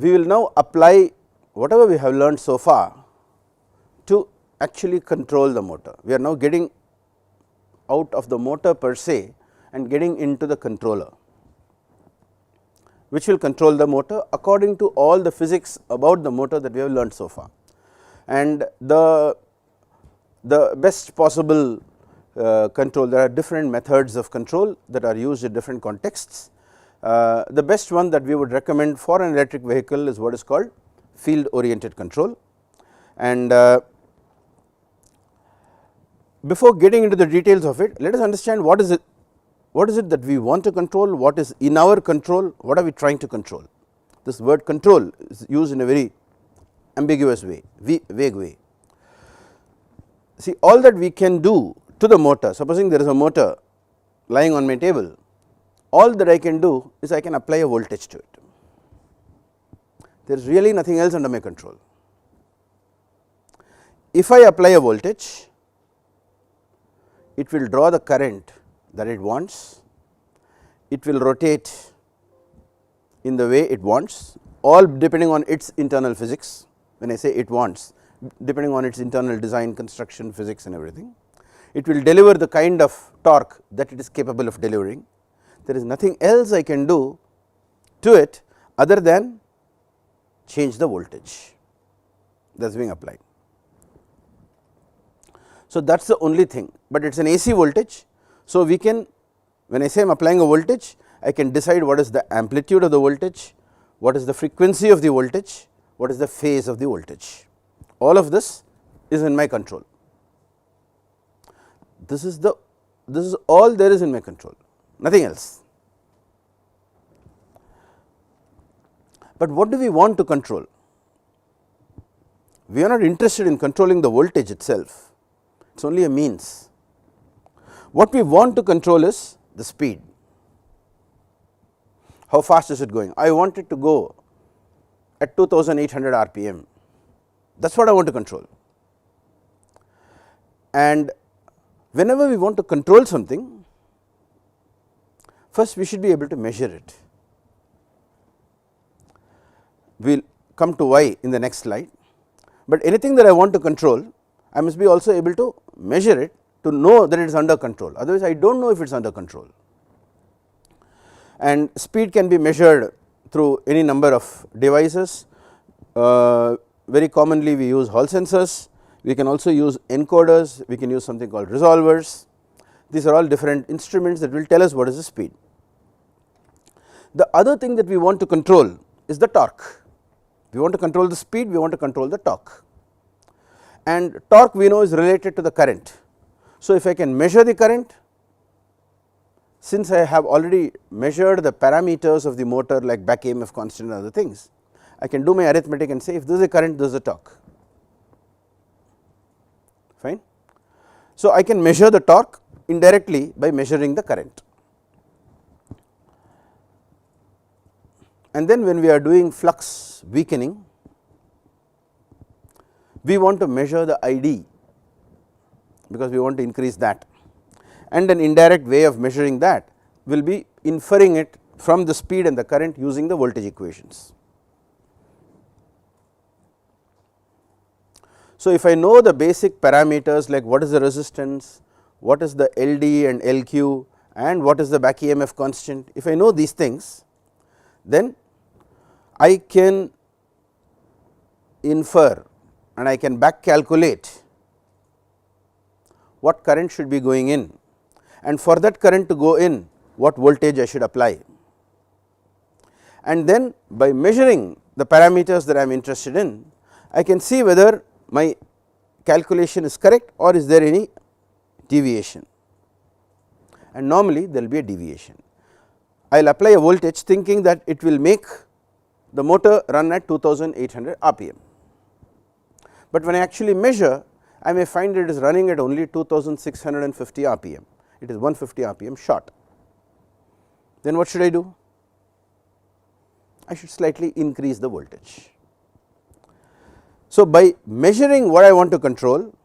we will now apply whatever we have learned so far to actually control the motor. We are now getting out of the motor per se and getting into the controller, which will control the motor according to all the physics about the motor that we have learned so far. And the best possible control, there are different methods of control that are used in different contexts. The best one that we would recommend for an electric vehicle is what is called field oriented control. And before getting into the details of it, let us understand what is it that we want to control, what is in our control, what are we trying to control. This word control is used in a very ambiguous way, vague way. See, all that we can do to the motor, supposing there is a motor lying on my table, all that I can do is I can apply a voltage to it. There is really nothing else under my control. If I apply a voltage, it will draw the current that it wants, it will rotate in the way it wants, all depending on its internal physics. When I say it wants, depending on its internal design, construction, physics and everything. It will deliver the kind of torque that it is capable of delivering. There is nothing else I can do to it other than change the voltage that is being applied. So, that is the only thing, but it is an AC voltage. So, we can, when I say I am applying a voltage, I can decide what is the amplitude of the voltage, what is the frequency of the voltage, what is the phase of the voltage. All of this is in my control. This is all there is in my control, nothing else. But what do we want to control? We are not interested in controlling the voltage itself, it is only a means. What we want to control is the speed. How fast is it going? I want it to go at 2800 RPM, that is what I want to control. And whenever we want to control something, first we should be able to measure it. We will come to why in the next slide, but anything that I want to control, I must be also able to measure it to know that it is under control, otherwise I do not know if it is under control. And speed can be measured through any number of devices. Very commonly we use Hall sensors, we can also use encoders, we can use something called resolvers. These are all different instruments that will tell us what is the speed. The other thing that we want to control is the torque. We want to control the speed, we want to control the torque, and torque we know is related to the current. So, if I can measure the current, since I have already measured the parameters of the motor like back EMF constant and other things, I can do my arithmetic and say if this is a current, this is a torque, fine. So, I can measure the torque indirectly by measuring the current. And then when we are doing flux weakening, we want to measure the ID because we want to increase that, and an indirect way of measuring that will be inferring it from the speed and the current using the voltage equations. So, if I know the basic parameters like what is the resistance, what is the LD and LQ and what is the back EMF constant, if I know these things, then I can infer and I can back calculate what current should be going in, and for that current to go in what voltage I should apply. And then by measuring the parameters that I am interested in, I can see whether my calculation is correct or is there any deviation, and normally there will be a deviation. I will apply a voltage thinking that it will make the motor run at 2800 RPM, but when I actually measure, I may find it is running at only 2650 RPM, it is 150 RPM short. Then what should I do? I should slightly increase the voltage. So, by measuring what I want to control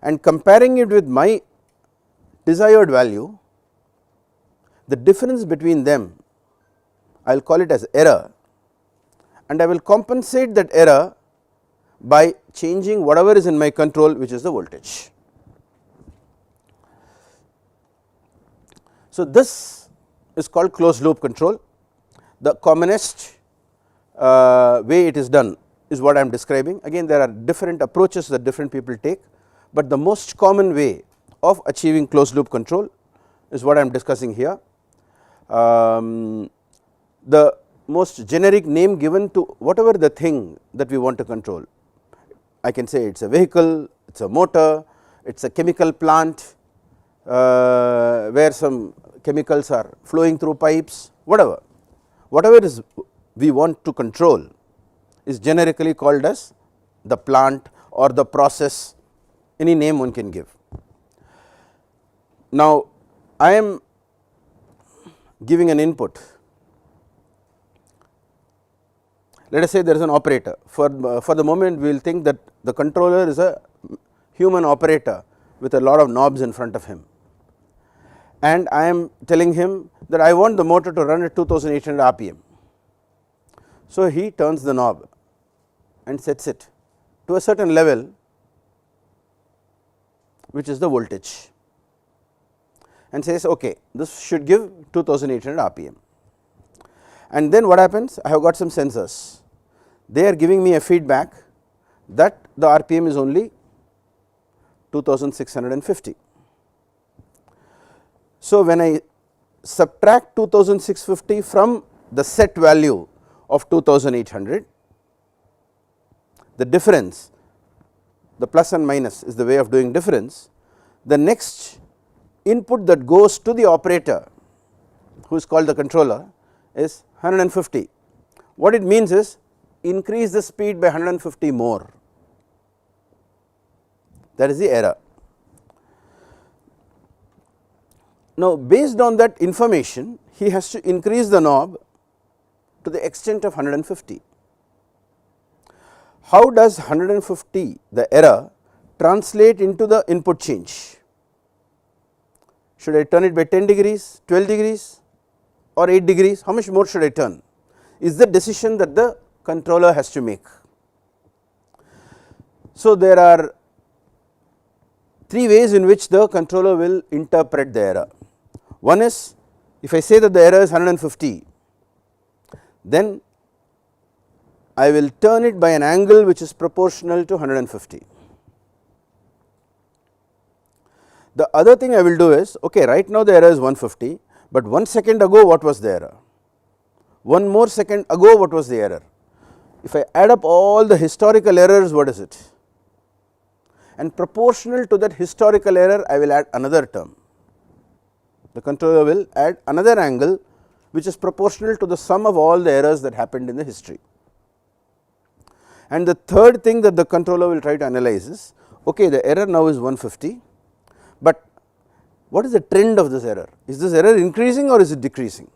and comparing it with my desired value, the difference between them, I will call it as error, and I will compensate that error by changing whatever is in my control, which is the voltage. So, this is called closed loop control. The commonest way it is done is what I am describing. Again, there are different approaches that different people take, but the most common way of achieving closed loop control is what I am discussing here. The most generic name given to whatever the thing that we want to control. I can say it is a vehicle, it is a motor, it is a chemical plant where some chemicals are flowing through pipes, whatever. Whatever is we want to control is generically called as the plant or the process, any name one can give. Now, I am giving an input. Let us say there is an operator. For the moment, we will think that the controller is a human operator with a lot of knobs in front of him, and I am telling him that I want the motor to run at 2800 RPM. So, he turns the knob and sets it to a certain level, which is the voltage, and says okay, this should give 2800 RPM. And then what happens? I have got some sensors, they are giving me a feedback that the RPM is only 2650. So, when I subtract 2650 from the set value of 2800, the difference, the plus and minus is the way of doing difference, the next input that goes to the operator, who is called the controller, is 150. What it means is increase the speed by 150 more, that is the error. Now, based on that information, he has to increase the knob to the extent of 150. How does 150, the error, translate into the input change? Should I turn it by 10 degrees, 12 degrees or 8 degrees? How much more should I turn? Is the decision that the controller has to make. So, there are three ways in which the controller will interpret the error. One is, if I say that the error is 150, then I will turn it by an angle which is proportional to 150. The other thing I will do is, okay, right now the error is 150, but 1 second ago what was the error? 1 more second ago what was the error? If I add up all the historical errors, what is it? And proportional to that historical error, I will add another term. The controller will add another angle which is proportional to the sum of all the errors that happened in the history. And the third thing that the controller will try to analyze is, okay, the error now is 150, but what is the trend of this error? Is this error increasing or is it decreasing?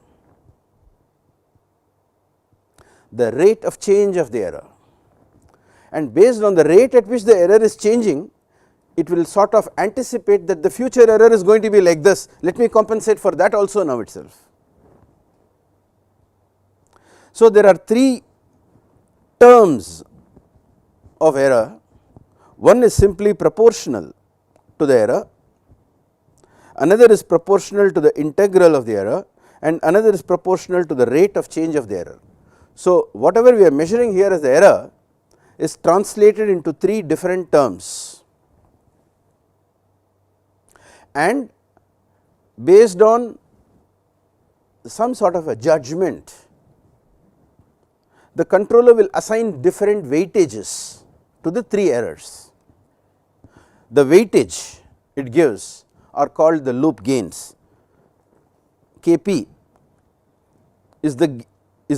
The rate of change of the error, and based on the rate at which the error is changing, it will sort of anticipate that the future error is going to be like this. Let me compensate for that also now itself. So, there are three terms of error. One is simply proportional to the error, another is proportional to the integral of the error, and another is proportional to the rate of change of the error. So, whatever we are measuring here as the error is translated into three different terms, and based on some sort of a judgment, the controller will assign different weightages to the three errors. The weightage it gives are called the loop gains. Kp is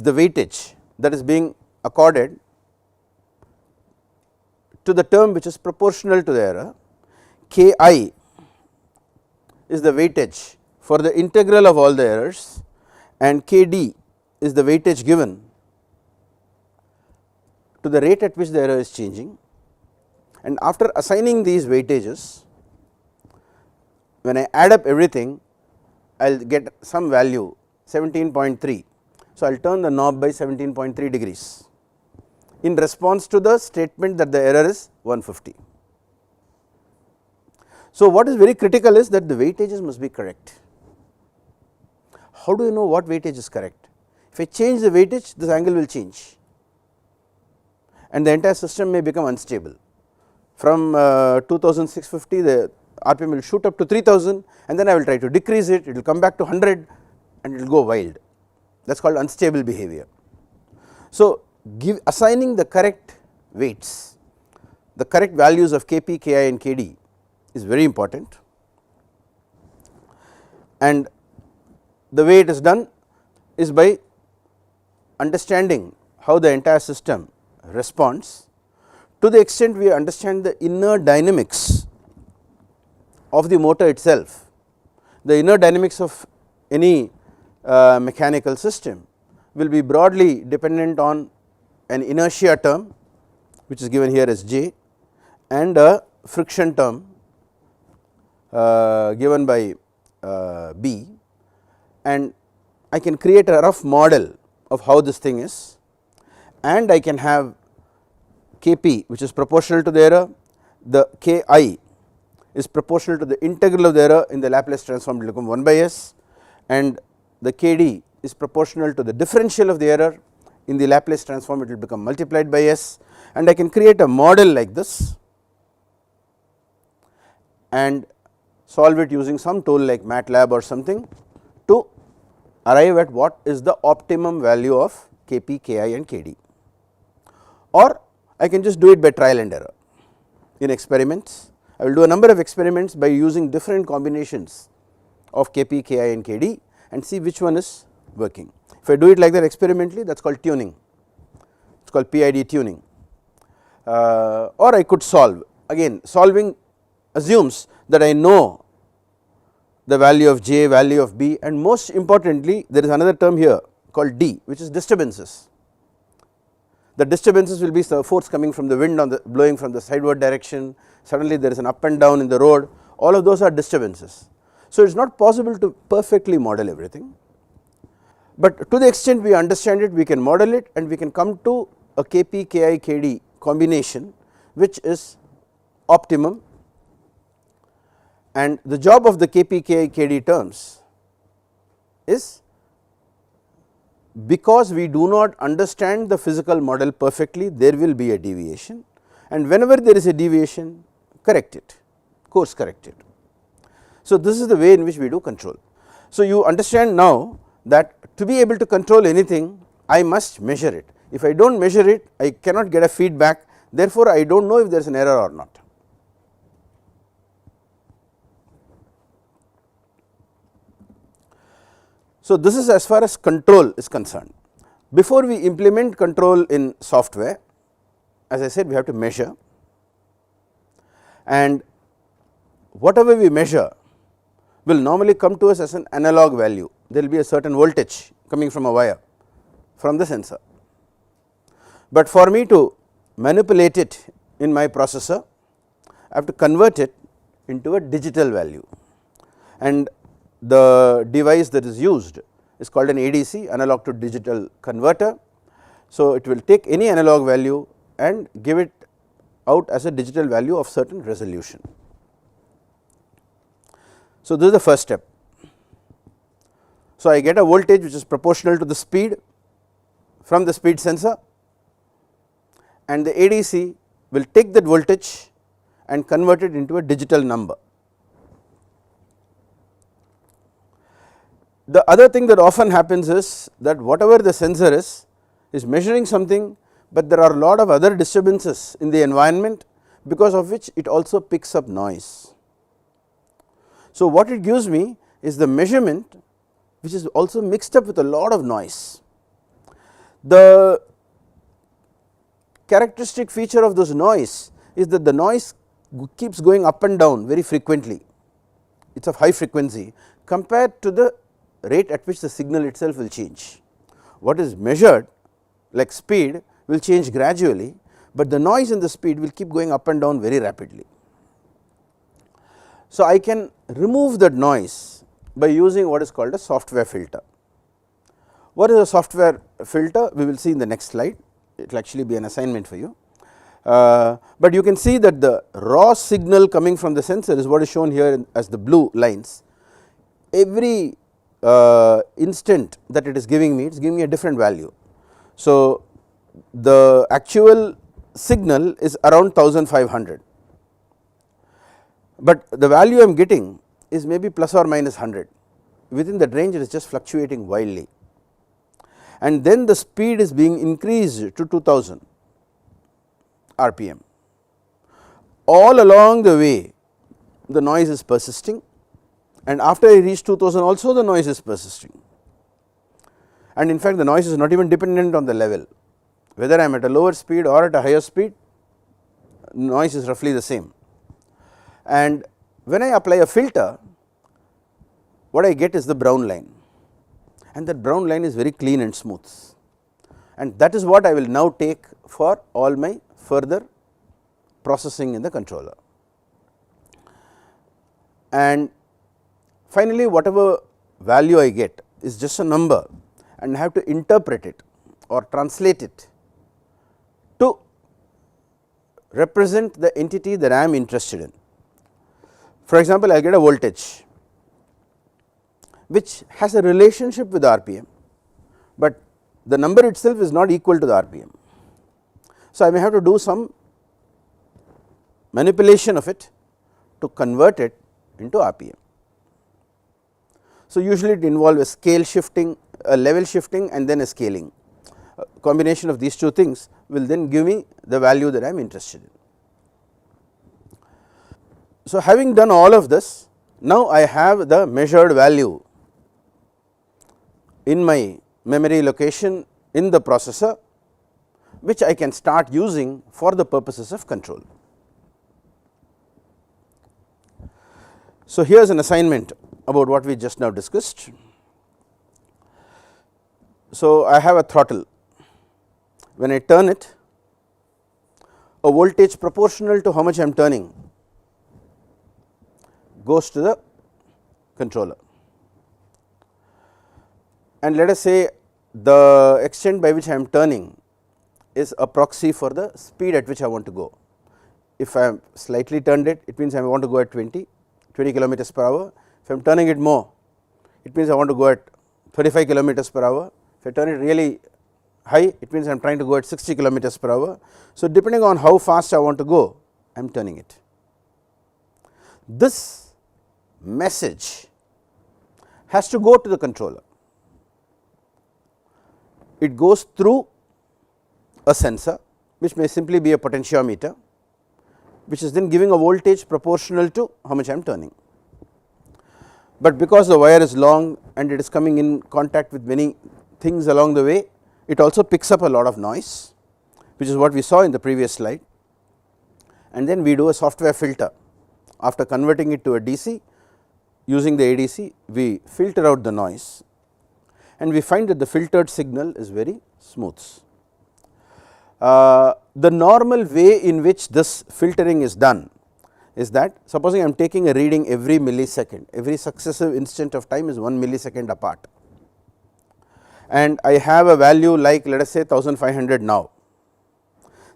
the weightage that is being accorded to the term which is proportional to the error. Ki is the weightage for the integral of all the errors, and Kd is the weightage given to the rate at which the error is changing. And after assigning these weightages, when I add up everything, I will get some value 17.3. So, I will turn the knob by 17.3 degrees. in response to the statement that the error is 150. So, what is very critical is that the weightages must be correct. How do you know what weightage is correct? If I change the weightage, this angle will change and the entire system may become unstable. From 2650 the RPM will shoot up to 3000 and then I will try to decrease it, it will come back to 100 and it will go wild. That is called unstable behavior. So, assigning the correct weights, the correct values of Kp, Ki and Kd is very important, and the way it is done is by understanding how the entire system responds. To the extent we understand the inner dynamics of the motor itself, the inner dynamics of any mechanical system will be broadly dependent on an inertia term which is given here as J and a friction term given by B, and I can create a rough model of how this thing is, and I can have Kp which is proportional to the error, the Ki is proportional to the integral of the error in the Laplace transform will become 1 by S, and the Kd is proportional to the differential of the error in the Laplace transform it will become multiplied by S, and I can create a model like this and solve it using some tool like MATLAB or something to arrive at what is the optimum value of Kp, Ki and Kd, or I can just do it by trial and error in experiments. I will do a number of experiments by using different combinations of Kp, Ki and Kd and see which one is working. If I do it like that experimentally, that is called tuning, it is called PID tuning, or I could solve. Again, solving assumes that I know the value of J, value of B, and most importantly there is another term here called D which is disturbances. The disturbances will be the force coming from the wind on the blowing from the sideward direction, suddenly there is an up and down in the road, all of those are disturbances. So, it is not possible to perfectly model everything, but to the extent we understand it we can model it and we can come to a Kp, Ki, Kd combination which is optimum, and the job of the Kp, Ki, Kd terms is, because we do not understand the physical model perfectly, there will be a deviation, and whenever there is a deviation correct it, course correct it. So, this is the way in which we do control. So, you understand now that to be able to control anything I must measure it. If I do not measure it I cannot get a feedback, therefore, I do not know if there is an error or not. So, this is as far as control is concerned. Before we implement control in software, as I said, we have to measure, and whatever we measure will normally come to us as an analog value. There will be a certain voltage coming from a wire from the sensor, but for me to manipulate it in my processor I have to convert it into a digital value, and the device that is used is called an ADC, analog to digital converter. So, it will take any analog value and give it out as a digital value of certain resolution. So, this is the first step. So, I get a voltage which is proportional to the speed from the speed sensor, and the ADC will take that voltage and convert it into a digital number. The other thing that often happens is that whatever the sensor is measuring something, but there are a lot of other disturbances in the environment because of which it also picks up noise. So, what it gives me is the measurement which is also mixed up with a lot of noise. The characteristic feature of this noise is that the noise keeps going up and down very frequently, it is of high frequency compared to the rate at which the signal itself will change. What is measured like speed will change gradually, but the noise and the speed will keep going up and down very rapidly. So, I can remove that noise by using what is called a software filter. What is a software filter? We will see in the next slide. it will actually be an assignment for you. But you can see that the raw signal coming from the sensor is what is shown here as the blue lines. Every instant that it is giving me, it is giving me a different value. So, the actual signal is around 1500, but the value I am getting is maybe plus or minus 100. Within that range it is just fluctuating wildly, and then the speed is being increased to 2000 RPM. All along the way the noise is persisting, and after I reach 2000 also the noise is persisting, and in fact the noise is not even dependent on the level. Whether I am at a lower speed or at a higher speed, noise is roughly the same. And when I apply a filter, what I get is the brown line, and that brown line is very clean and smooth, and that is what I will now take for all my further processing in the controller. And finally, whatever value I get is just a number, and I have to interpret it or translate it to represent the entity that I am interested in. For example, I get a voltage which has a relationship with RPM, but the number itself is not equal to the RPM. So, I may have to do some manipulation of it to convert it into RPM. So, usually it involves a scale shifting, a level shifting, and then a scaling. A combination of these two things will then give me the value that I am interested in. So, having done all of this, now I have the measured value in my memory location in the processor, which I can start using for the purposes of control. So, here is an assignment about what we just now discussed. So, I have a throttle. When I turn it, a voltage proportional to how much I am turning goes to the controller, and let us say the extent by which I am turning is a proxy for the speed at which I want to go. If I am slightly turned it, it means I want to go at 20 kilometers per hour. If I am turning it more, it means I want to go at 35 kilometers per hour. If I turn it really high, it means I am trying to go at 60 kilometers per hour. So, depending on how fast I want to go, I am turning it. This message has to go to the controller. It goes through a sensor, which may simply be a potentiometer, which is then giving a voltage proportional to how much I am turning. But because the wire is long and it is coming in contact with many things along the way, it also picks up a lot of noise, which is what we saw in the previous slide, and then we do a software filter. After converting it to a DC, using the ADC, we filter out the noise, and we find that the filtered signal is very smooth. The normal way in which this filtering is done is that, supposing I am taking a reading every millisecond, every successive instant of time is 1 millisecond apart, and I have a value like, let us say 1500 now.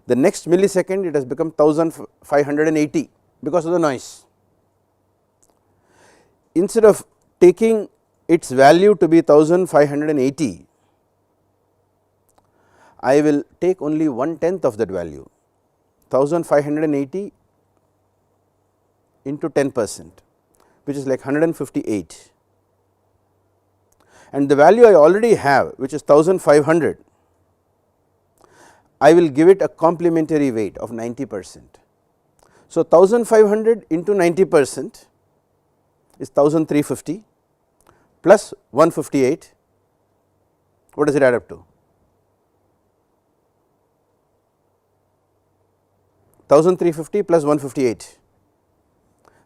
The next millisecond it has become 1580 because of the noise. Instead of taking its value to be 1580, I will take only 1/10 of that value, 1580 into 10%, which is like 158, and the value I already have, which is 1500, I will give it a complementary weight of 90%. So, 1500 into 90% is 1350 plus 158, what does it add up to? 1350 plus 158,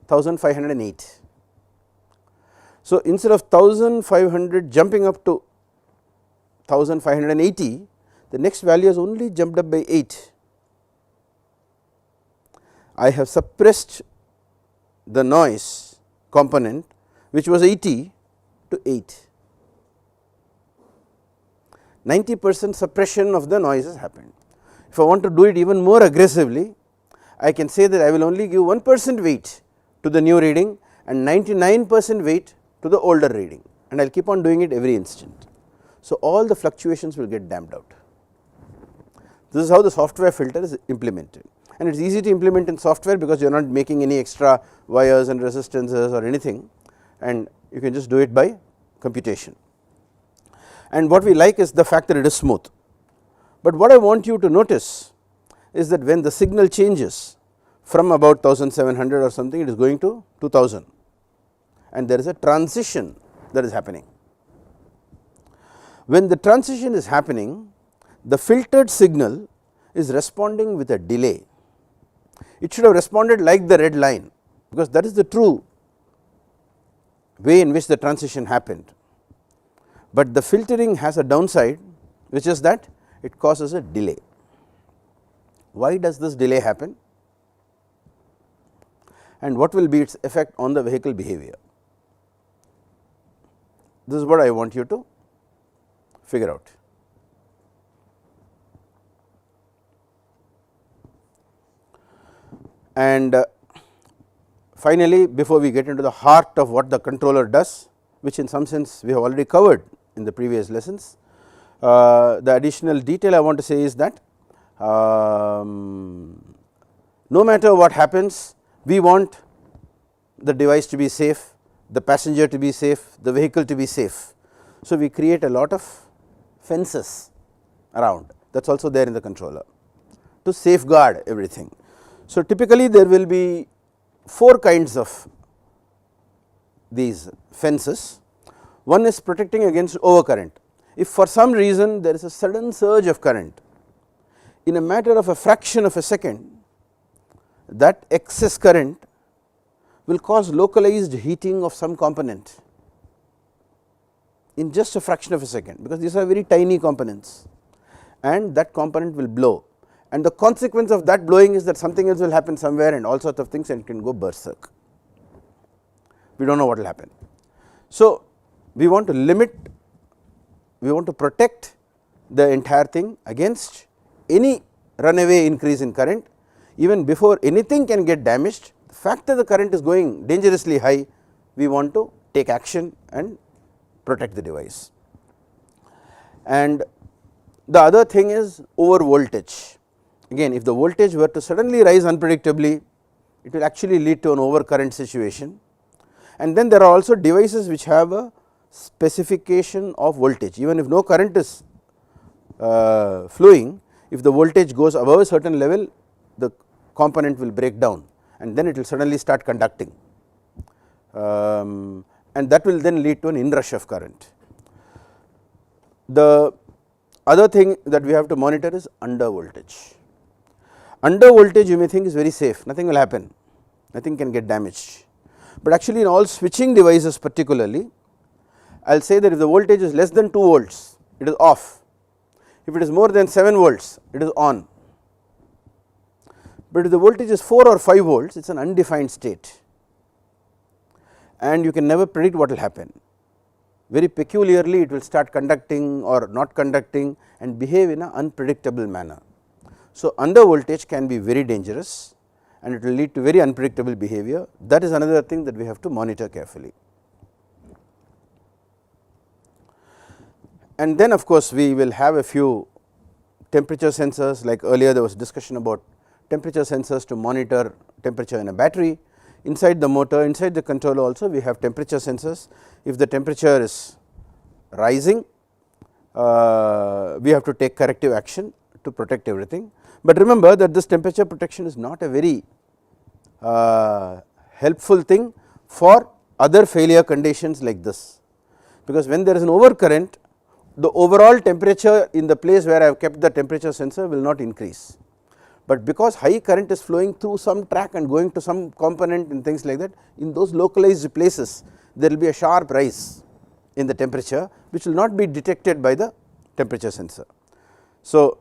1508. So, instead of 1500 jumping up to 1580, the next value has only jumped up by 8. I have suppressed the noise component, which was 80, to 8. 90% suppression of the noise has happened. If I want to do it even more aggressively, I can say that I will only give 1% weight to the new reading and 99% weight to the older reading, and I will keep on doing it every instant. So, all the fluctuations will get damped out. This is how the software filter is implemented, and it is easy to implement in software because you are not making any extra wires and resistances or anything, and you can just do it by computation. And what we like is the fact that it is smooth. But what I want you to notice is that when the signal changes from about 1700 or something, it is going to 2000, and there is a transition that is happening. When the transition is happening, the filtered signal is responding with a delay. It should have responded like the red line, because that is the true way in which the transition happened. But the filtering has a downside, which is that it causes a delay. Why does this delay happen, and what will be its effect on the vehicle behavior? This is what I want you to figure out. And finally, before we get into the heart of what the controller does, which in some sense we have already covered in the previous lessons, the additional detail I want to say is that no matter what happens, we want the device to be safe, the passenger to be safe, the vehicle to be safe. So, we create a lot of fences around, that is also there in the controller to safeguard everything. So, typically there will be 4 kinds of these fences. One is protecting against overcurrent. If for some reason there is a sudden surge of current, in a matter of a fraction of a second, that excess current will cause localized heating of some component in just a fraction of a second, because these are very tiny components, and that component will blow, and the consequence of that blowing is that something else will happen somewhere and all sorts of things, and it can go berserk. We do not know what will happen. So, we want to limit, we want to protect the entire thing against any runaway increase in current. Even before anything can get damaged, the fact that the current is going dangerously high, we want to take action and protect the device. And the other thing is over voltage. Again, if the voltage were to suddenly rise unpredictably, it will actually lead to an overcurrent situation. And then there are also devices which have a specification of voltage. Even if no current is flowing, if the voltage goes above a certain level, the component will break down, and then it will suddenly start conducting, and that will then lead to an inrush of current. The other thing that we have to monitor is under voltage. Under voltage you may think is very safe, nothing will happen, nothing can get damaged, but actually in all switching devices particularly, I will say that if the voltage is less than 2 volts, it is off. If it is more than 7 volts, it is on. But if the voltage is 4 or 5 volts, it is an undefined state, and you can never predict what will happen. Very peculiarly it will start conducting or not conducting and behave in an unpredictable manner. So, under voltage can be very dangerous, and it will lead to very unpredictable behavior. That is another thing that we have to monitor carefully. And then of course, we will have a few temperature sensors, like earlier there was discussion about temperature sensors to monitor temperature in a battery. Inside the motor, inside the controller also we have temperature sensors. If the temperature is rising, we have to take corrective action to protect everything. But remember that this temperature protection is not a very helpful thing for other failure conditions like this, because when there is an overcurrent, the overall temperature in the place where I have kept the temperature sensor will not increase. But because high current is flowing through some track and going to some component and things like that, in those localized places there will be a sharp rise in the temperature, which will not be detected by the temperature sensor. So,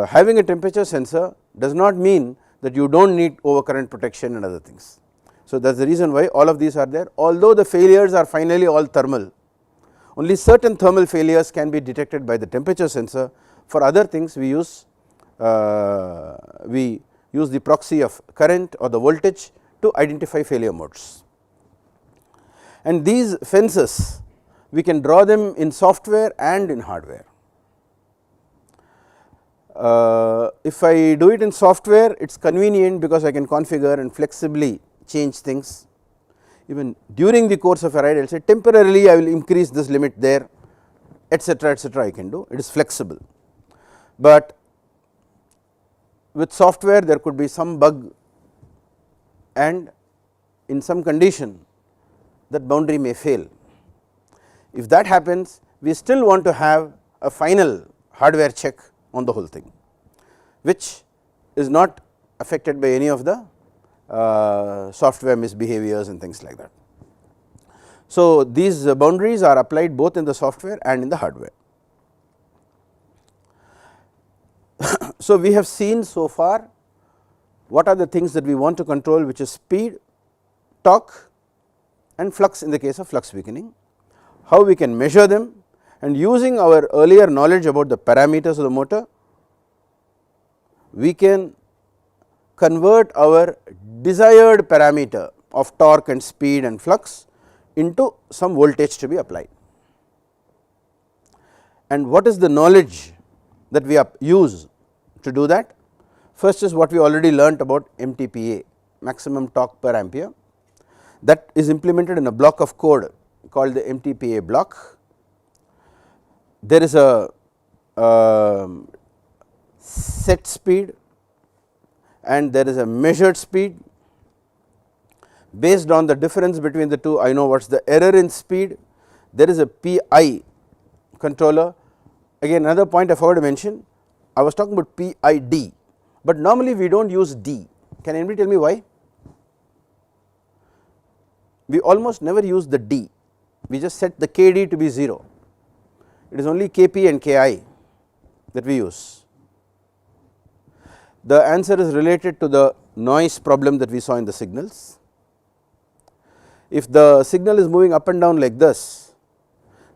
having a temperature sensor does not mean that you do not need overcurrent protection and other things. So, that is the reason why all of these are there, although the failures are finally all thermal. Only certain thermal failures can be detected by the temperature sensor. For other things we use we use the proxy of current or the voltage to identify failure modes. And these fences we can draw them in software and in hardware. If I do it in software, it is convenient because I can configure and flexibly change things. Even during the course of a ride, I will say temporarily I will increase this limit there, etc., I can do, it is flexible. But with software there could be some bug, and in some condition that boundary may fail. If that happens, we still want to have a final hardware check on the whole thing, which is not affected by any of the software misbehaviors and things like that. So, these boundaries are applied both in the software and in the hardware. So, we have seen so far what are the things that we want to control, which is speed, torque and flux in the case of flux weakening, how we can measure them, and using our earlier knowledge about the parameters of the motor, we can convert our desired parameter of torque and speed and flux into some voltage to be applied. And what is the knowledge that we use to do that? First is what we already learnt about MTPA, maximum torque per ampere, that is implemented in a block of code called the MTPA block. There is a set speed and there is a measured speed. Based on the difference between the two, I know what is the error in speed. There is a PI controller. Again, another point I forgot to mention, I was talking about PID, but normally we do not use D. Can anybody tell me why? We almost never use the D, we just set the KD to be 0. It is only KP and KI that we use. The answer is related to the noise problem that we saw in the signals. If the signal is moving up and down like this,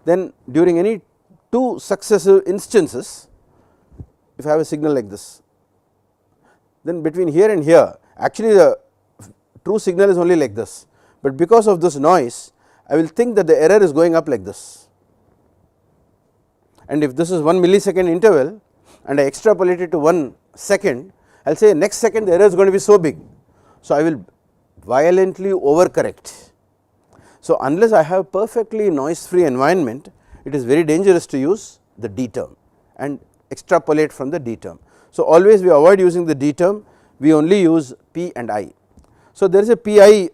then during any two successive instances, if I have a signal like this, then between here and here, actually the true signal is only like this, but because of this noise I will think that the error is going up like this. And if this is 1 millisecond interval and I extrapolate it to 1 second, I will say next second the error is going to be so big. So, I will violently overcorrect. So, unless I have perfectly noise free environment, it is very dangerous to use the D term and extrapolate from the D term. So, always we avoid using the D term, we only use P and I. So, there is a PI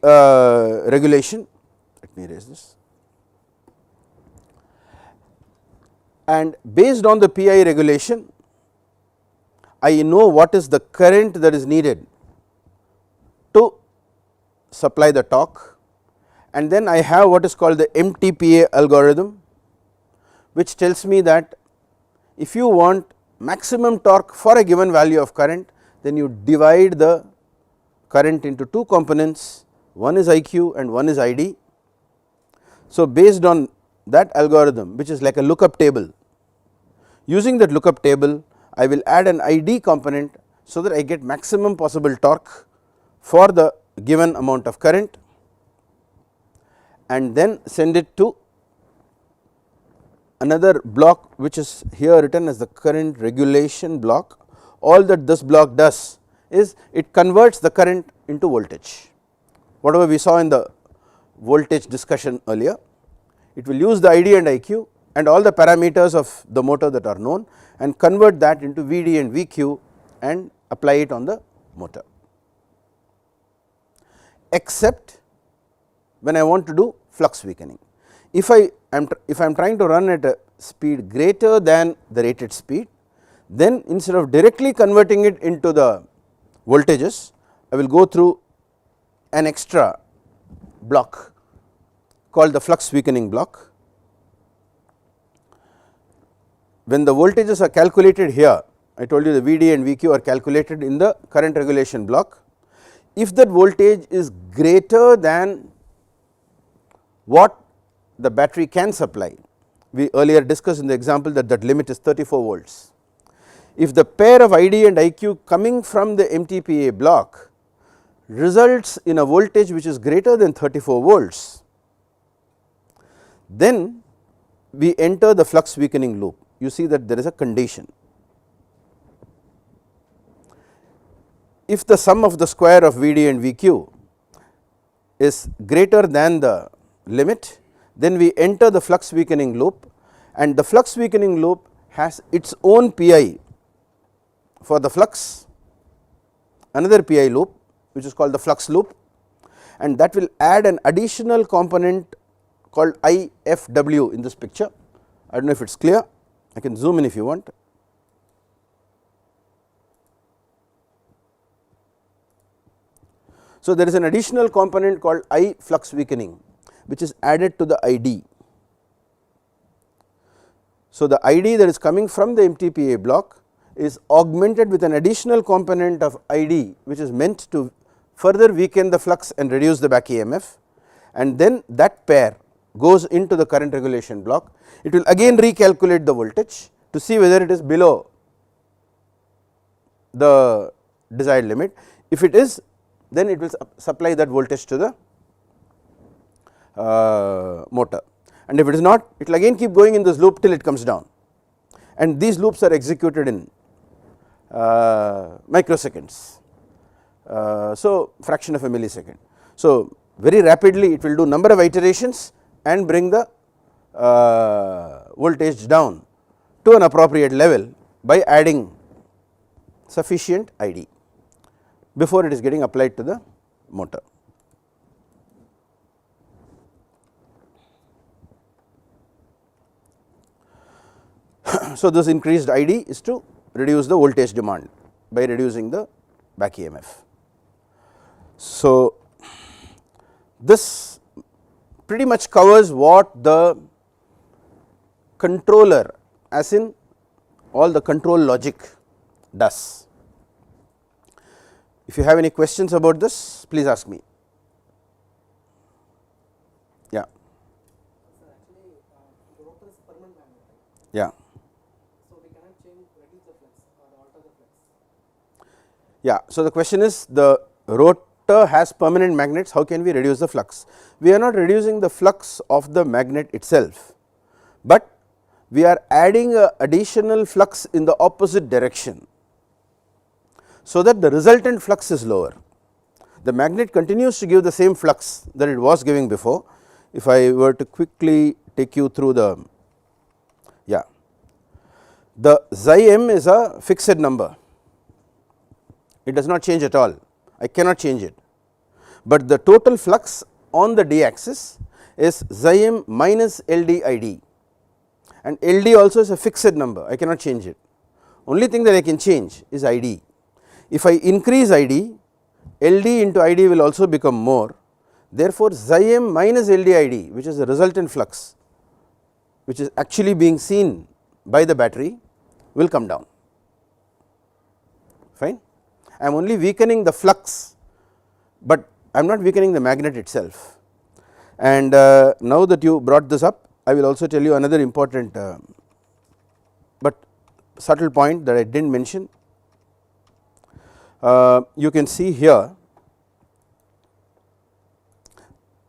regulation, let me erase this, and based on the PI regulation I know what is the current that is needed to supply the torque, and then I have what is called the MTPA algorithm, which tells me that if you want maximum torque for a given value of current, then you divide the current into two components, one is IQ and one is ID. So, based on that algorithm, which is like a lookup table, using that lookup table I will add an ID component so that I get maximum possible torque for the given amount of current, and then send it to another block which is here written as the current regulation block. All that this block does is it converts the current into voltage, whatever we saw in the voltage discussion earlier. It will use the ID and IQ and all the parameters of the motor that are known and convert that into VD and VQ and apply it on the motor, except when I want to do flux weakening. If I am trying to run at a speed greater than the rated speed, then instead of directly converting it into the voltages, I will go through an extra block called the flux weakening block. When the voltages are calculated here, I told you the VD and VQ are calculated in the current regulation block. If that voltage is greater than what the battery can supply, we earlier discussed in the example that limit is 34 volts. if the pair of ID and IQ coming from the MTPA block results in a voltage which is greater than 34 volts, then we enter the flux weakening loop. You see that there is a condition. If the sum of the square of Vd and Vq is greater than the limit, then we enter the flux weakening loop, and the flux weakening loop has its own Pi for the flux, another Pi loop which is called the flux loop, and that will add an additional component called IFW in this picture. I do not know if it is clear, I can zoom in if you want. So, there is an additional component called I flux weakening which is added to the ID. So, the ID that is coming from the MTPA block is augmented with an additional component of ID which is meant to further weaken the flux and reduce the back EMF, and then that pair goes into the current regulation block. It will again recalculate the voltage to see whether it is below the desired limit. If it is, then it will supply that voltage to the motor, and if it is not, it will again keep going in this loop till it comes down, and these loops are executed in microseconds. So, fraction of a millisecond. So, very rapidly it will do number of iterations and bring the voltage down to an appropriate level by adding sufficient ID before it is getting applied to the motor. So, this increased ID is to reduce the voltage demand by reducing the back EMF. So, this pretty much covers what the controller, as in all the control logic, does. If you have any questions about this, please ask me. Yeah. So actually, the rotor is permanent magnet, right? Yeah. So we cannot change, reduce the flux or alter the flux. Yeah. So, the question is, the rotor has permanent magnets, how can we reduce the flux? We are not reducing the flux of the magnet itself, but we are adding a additional flux in the opposite direction, so that the resultant flux is lower. The magnet continues to give the same flux that it was giving before. If I were to quickly take you through the, the xi m is a fixed number, it does not change at all, I cannot change it, but the total flux on the d axis is xi m minus L d I d, and L d also is a fixed number, I cannot change it. Only thing that I can change is I d. If I increase I d, L d into I d will also become more, therefore, xi m minus L d I d, which is the resultant flux which is actually being seen by the battery, will come down. Fine. I am only weakening the flux, but I am not weakening the magnet itself. And now that you brought this up, I will also tell you another important but subtle point that I did not mention. You can see here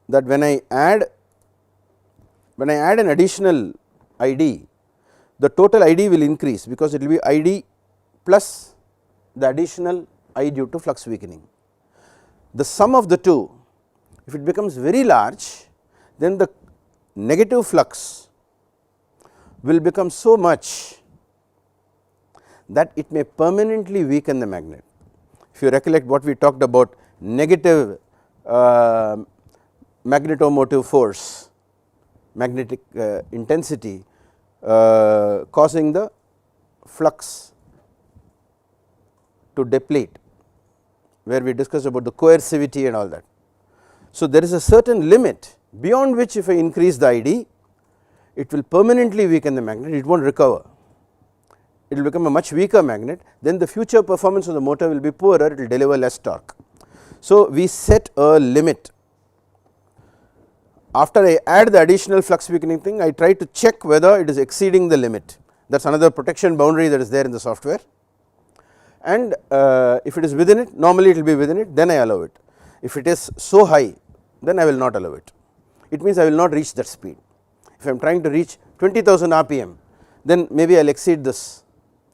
that when I add an additional ID, the total ID will increase, because it will be ID plus the additional I due to flux weakening. The sum of the two, if it becomes very large, then the negative flux will become so much that it may permanently weaken the magnet. If you recollect what we talked about, negative magnetomotive force, magnetic intensity causing the flux to deplete, where we discussed about the coercivity and all that. So, there is a certain limit beyond which if I increase the ID, it will permanently weaken the magnet, it will not recover, it will become a much weaker magnet, then the future performance of the motor will be poorer, it will deliver less torque. So, we set a limit. After I add the additional flux weakening thing, I try to check whether it is exceeding the limit. That is another protection boundary that is there in the software. and if it is within it, normally it will be within it, then I allow it. If it is so high, then I will not allow it. It means I will not reach that speed. If I am trying to reach 20,000 RPM, then maybe I will exceed this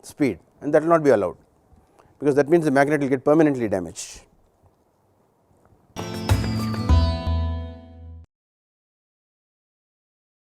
speed and that will not be allowed, because that means the magnet will get permanently damaged.